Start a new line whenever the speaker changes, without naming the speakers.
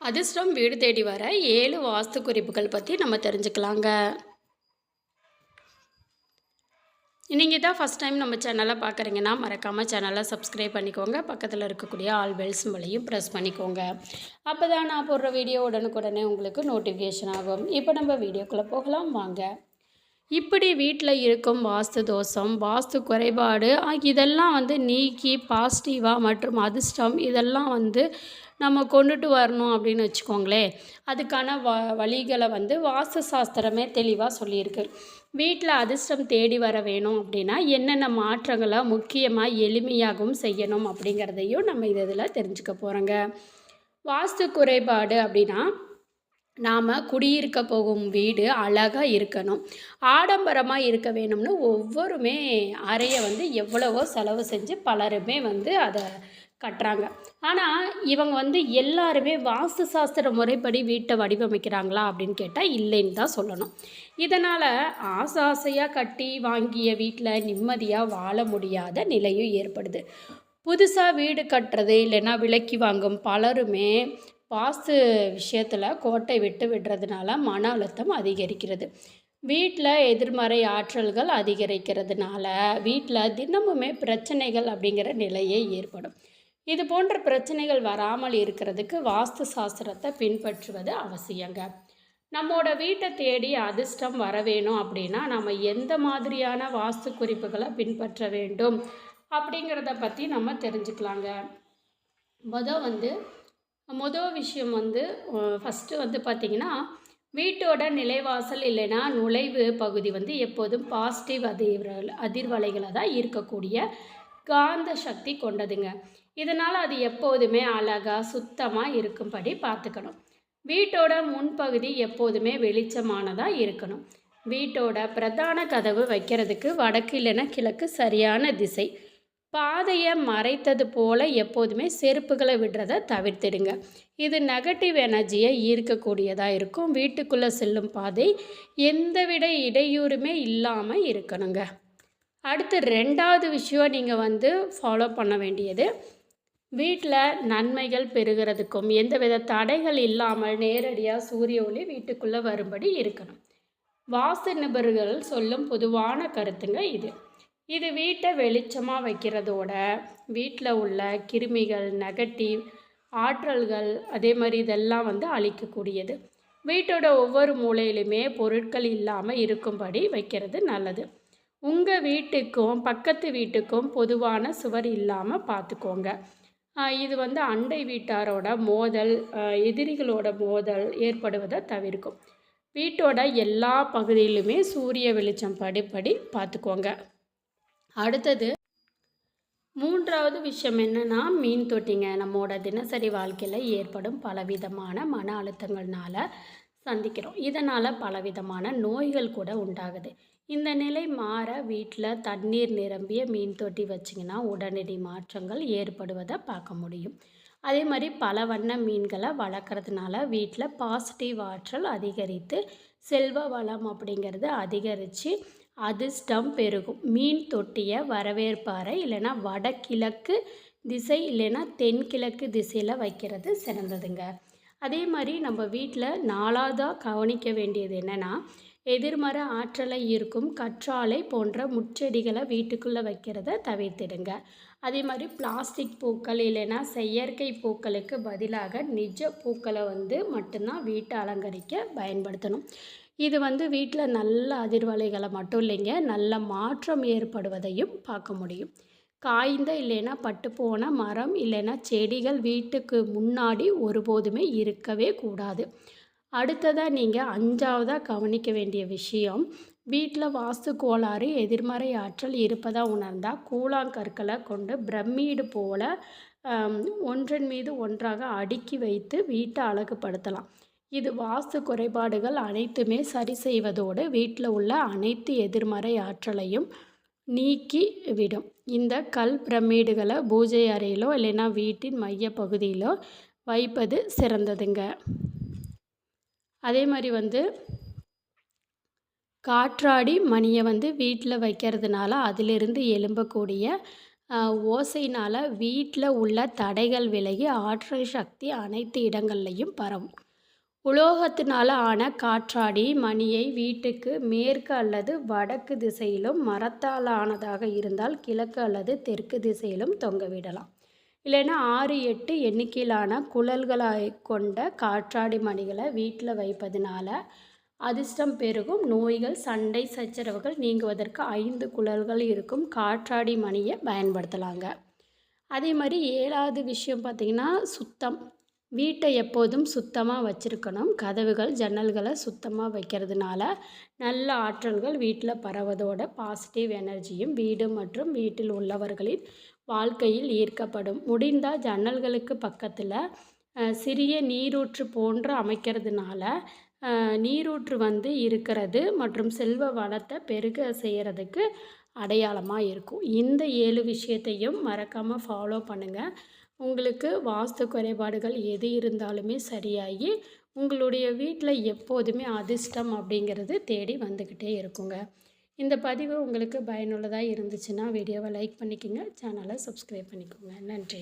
அதிர்ஷ்டம் வீடு தேடி வர 7 வாஸ்து குறிப்புகள் பற்றி நம்ம தெரிஞ்சுக்கலாங்க. நீங்கள் தான் ஃபஸ்ட் டைம் நம்ம சேனலை பார்க்குறீங்கன்னா மறக்காமல் சேனலை சப்ஸ்கிரைப் பண்ணிக்கோங்க. பக்கத்தில் இருக்கக்கூடிய ஆல் பெல் சிம்பலையும் ப்ரெஸ் பண்ணிக்கோங்க. அப்போ தான் நான் போடுற வீடியோ உடனுக்குடனே உங்களுக்கு நோட்டிஃபிகேஷன் ஆகும். இப்போ நம்ம வீடியோக்குள்ளே போகலாம் வாங்க. இப்படி வீட்டில் இருக்கும் வாஸ்து தோஷம், வாஸ்து குறைபாடு இதெல்லாம் நீக்கி பாசிட்டிவாக மற்றும் அதிர்ஷ்டம் இதெல்லாம் நம்ம கொண்டுட்டு வரணும் அப்படின்னு வச்சுக்கோங்களேன். அதுக்கான வழிகளை வாஸ்து சாஸ்திரமே தெளிவாக சொல்லியிருக்கு. வீட்டில் அதிர்ஷ்டம் தேடி வர வேணும் அப்படின்னா என்னென்ன மாற்றங்களை முக்கியமாக எளிமையாகவும் செய்யணும் அப்படிங்கிறதையும் நம்ம இதில் தெரிஞ்சுக்க போகிறோங்க. வாஸ்து குறைபாடு அப்படின்னா நாம் குடியிருக்க போகும் வீடு அழகாக இருக்கணும், ஆடம்பரமாக இருக்க வேணும்னு ஒவ்வொருமே அறையை எவ்வளவோ செலவு செஞ்சு பலருமே அதை கட்டுறாங்க. ஆனால் இவங்க எல்லாருமே வாஸ்து சாஸ்திர முறைப்படி வீட்டை வடிவமைக்கிறாங்களா அப்படின்னு கேட்டால் இல்லைன்னு தான் சொல்லணும். இதனால் ஆசையாக கட்டி வாங்கிய வீட்டில் நிம்மதியாக வாழ முடியாத நிலையும் ஏற்படுது. புதுசாக வீடு கட்டுறது இல்லைன்னா விலைக்கு வாங்கும் பலருமே வாஸ்து விஷயத்தில் கோட்டை விட்டு விடுறதுனால மன அழுத்தம் அதிகரிக்கிறது. வீட்டில் எதிர்மறை ஆற்றல்கள் அதிகரிக்கிறதுனால வீட்டில் தினமுமே பிரச்சனைகள் அப்படிங்கிற நிலையே ஏற்படும். இது போன்ற பிரச்சனைகள் வராமல் இருக்கிறதுக்கு வாஸ்து சாஸ்திரத்தை பின்பற்றுவது அவசியங்க. நம்மோட வீட்டை தேடி அதிர்ஷ்டம் வர வேணும் அப்படின்னா நம்ம எந்த மாதிரியான வாஸ்து குறிப்புகளை பின்பற்ற வேண்டும் அப்படிங்கிறத பற்றி நம்ம தெரிஞ்சுக்கலாங்க. மொதல் விஷயம் ஃபஸ்ட்டு பார்த்திங்கன்னா, வீட்டோட நிலைவாசல் இல்லைன்னா நுழைவு பகுதி எப்போதும் பாசிட்டிவ் அதிர்வலைகளை தான் இருக்கக்கூடிய காந்த சக்தி கொண்டதுங்க. இதனால் அது எப்போதுமே அழகாக சுத்தமாக இருக்கும்படி பார்த்துக்கணும். வீட்டோட முன்பகுதி எப்போதுமே வெளிச்சமானதாக இருக்கணும். வீட்டோட பிரதான கதவு வைக்கிறதுக்கு வடக்கு இல்லைன்னா கிழக்கு சரியான திசை. பாதையை மறைத்தது போல் எப்போதுமே செருப்புகளை விடுறதை தவிர்த்திடுங்க. இது நெகட்டிவ் எனர்ஜியை ஈர்க்கக்கூடியதாக இருக்கும். வீட்டுக்குள்ளே செல்லும் பாதை எந்தவித இடையூறுமே இல்லாமல் இருக்கணுங்க. அடுத்து 2வது விஷயம் நீங்கள் ஃபாலோ பண்ண வேண்டியது, வீட்டில் நன்மைகள் பெறுகிறதுக்கும் எந்தவித தடைகள் இல்லாமல் நேரடியாக சூரிய ஒளி வீட்டுக்குள்ளே வரும்படி இருக்கணும். வாஸ்து நிபுணர்கள் சொல்லும் பொதுவான கருத்துங்க இது வீட்டை வெளிச்சமாக வைக்கிறதோட வீட்டில் உள்ள கிருமிகள், நெகட்டிவ் ஆற்றல்கள் அதே மாதிரி இதெல்லாம் அழிக்கக்கூடியது. வீட்டோட ஒவ்வொரு மூலையிலுமே பொருட்கள் இல்லாமல் இருக்கும்படி வைக்கிறது நல்லது. உங்கள் வீட்டுக்கும் பக்கத்து வீட்டுக்கும் பொதுவான சுவர் இல்லாமல் பார்த்துக்கோங்க. இது அண்டை வீட்டாரோட மோதல், எதிரிகளோட மோதல் ஏற்படுவதை தவிர்க்கும். வீட்டோட எல்லா பகுதியிலுமே சூரிய வெளிச்சம் படிப்படி பார்த்துக்கோங்க. அடுத்தது 3வது விஷயம் என்னென்னா மீன் தொட்டிங்க. நம்மோட தினசரி வாழ்க்கையில் ஏற்படும் பலவிதமான மன அழுத்தங்கள்னால சந்திக்கிறோம். இதனால் பலவிதமான நோய்கள் கூட உண்டாகுது. இந்த நிலை மாற வீட்டில் தண்ணீர் நிரம்பிய மீன் தொட்டி வச்சிங்கன்னா உடனடி மாற்றங்கள் ஏற்படுவதை பார்க்க முடியும். அதே மாதிரி பல வண்ண மீன்களை வளர்க்குறதுனால வீட்டில் பாசிட்டிவ் ஆற்றல் அதிகரித்து செல்வ வளம் அப்படிங்கிறது அதிகரித்து அதிர்ஷ்டம் பெருகும். மீன் தொட்டியை வரவேற்பறை இல்லைன்னா வடகிழக்கு திசை இல்லைன்னா தென்கிழக்கு திசையில் வைக்கிறது சிறந்ததுங்க. அதே மாதிரி நம்ம வீட்டில் 4வதாக கவனிக்க வேண்டியது என்னென்னா, எதிர்மறை ஆற்றலை இருக்கும் கற்றாழை போன்ற முச்செடிகளை வீட்டுக்குள்ளே வைக்கிறத தவிர்த்திடுங்க. அதே மாதிரி பிளாஸ்டிக் பூக்கள் இல்லைன்னா செயற்கை பூக்களுக்கு பதிலாக நிஜ பூக்களை மட்டும்தான் வீட்டை அலங்கரிக்க பயன்படுத்தணும். இது வீட்டில் நல்ல அதிர்வலைகளை மட்டும் இல்லைங்க, நல்ல மாற்றம் ஏற்படுவதையும் பார்க்க முடியும். காய்ந்த இல்லைன்னா பட்டுப்போன மரம் இல்லைன்னா செடிகள் வீட்டுக்கு முன்னாடி ஒருபோதுமே இருக்கவே கூடாது. அடுத்ததாக நீங்கள் 5வதாக கவனிக்க வேண்டிய விஷயம், வீட்டில் வாஸ்து கோளாறு எதிர்மறை ஆற்றல் இருப்பதாக உணர்ந்தால் கூழாங்கற்களை கொண்டு பிரமிடு போல ஒன்றன் மீது ஒன்றாக அடுக்கி வைத்து வீட்டை அழகுபடுத்தலாம். இது வாஸ்து குறைபாடுகள் அனைத்துமே சரி செய்வதோடு வீட்டில் உள்ள அனைத்து எதிர்மறை ஆற்றலையும் நீக்கி விடும். இந்த கல் பிரமிடுகளை பூஜை அறையிலோ இல்லைன்னா வீட்டின் மைய பகுதியிலோ வைப்பது சிறந்ததுங்க. அதே மாதிரி காற்றாடி மணியை வீட்டில் வைக்கிறதுனால அதிலிருந்து எழும்பக்கூடிய ஓசையினால் வீட்டில் உள்ள தடைகள் விலகி ஆற்றல் சக்தி அனைத்து இடங்கள்லையும் பரவும். உலோகத்தினால் ஆன காற்றாடி மணியை வீட்டுக்கு மேற்கு அல்லது வடக்கு திசையிலும், மரத்தால் ஆனதாக இருந்தால் கிழக்கு அல்லது தெற்கு திசையிலும் தொங்கவிடலாம். இல்லைன்னா 6, 8 எண்ணிக்கையிலான குழல்களை கொண்ட காற்றாடி மணிகளை வீட்டில் வைப்பதனால அதிர்ஷ்டம் பெருகும். நோய்கள், சண்டை சச்சரவுகள் நீங்குவதற்கு 5 குழல்கள் இருக்கும் காற்றாடி மணியை பயன்படுத்தலாங்க. அதே மாதிரி 7வது விஷயம் பார்த்திங்கன்னா சுத்தம். வீட்டை எப்போதும் சுத்தமாக வச்சுருக்கணும். கதவுகள், ஜன்னல்களை சுத்தமாக வைக்கிறதுனால நல்ல ஆற்றல்கள் வீட்டில் பரவதோட பாசிட்டிவ் எனர்ஜியும் வீடு மற்றும் வீட்டில் உள்ளவர்களின் வாழ்க்கையில் ஈர்க்கப்படும். முடிந்தால் ஜன்னல்களுக்கு பக்கத்தில் சிறிய நீரூற்று போன்று அமைக்கிறதுனால நீரூற்று இருக்கிறது மற்றும் செல்வ வளத்தை பெருக செய்கிறதுக்கு அடையாளமாக இருக்கும். இந்த 7 விஷயத்தையும் மறக்காமல் ஃபாலோ பண்ணுங்கள். உங்களுக்கு வாஸ்து குறைபாடுகள் எது இருந்தாலுமே சரியாகி உங்களுடைய வீட்டில் எப்போதுமே அதிர்ஷ்டம் அப்படிங்கிறது தேடி வந்துக்கிட்டே இருக்குங்க. இந்த பதிவு உங்களுக்கு பயனுள்ளதாக இருந்துச்சுன்னா வீடியோவை லைக் பண்ணிக்கோங்க, சேனலை சப்ஸ்கிரைப் பண்ணிக்கோங்க. நன்றி.